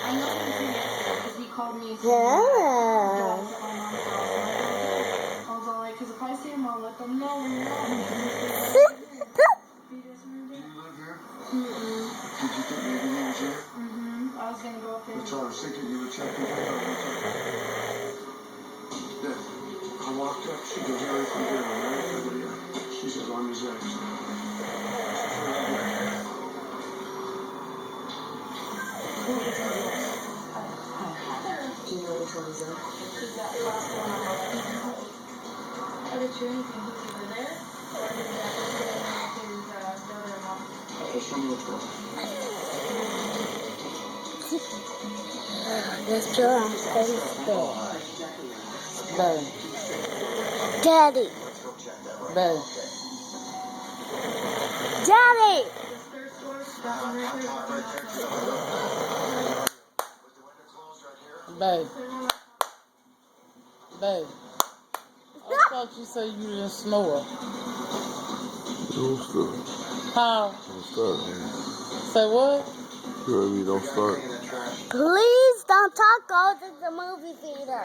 I know because he called me. Yeah. I was all like, because if I see him, I'll let them know when you're not. Do you live here? Mm-mm. Did you think maybe he was here? I was going to go up there. That's what I was thinking. You would check him out. Yeah. I walked up. She goes, everything here, all right? She said, on his eggs. Do you know which one is that? Is that last one on the left? Are there two anything? Who's either there? Or is that his brother-in-law? Just from which one? Let's draw on Daddy. Babe. Daddy. Babe. Babe. I thought you said you didn't snore. Don't start. How? Don't start, man. Say what? You heard me, don't start. Please don't talk. Go to the movie theater.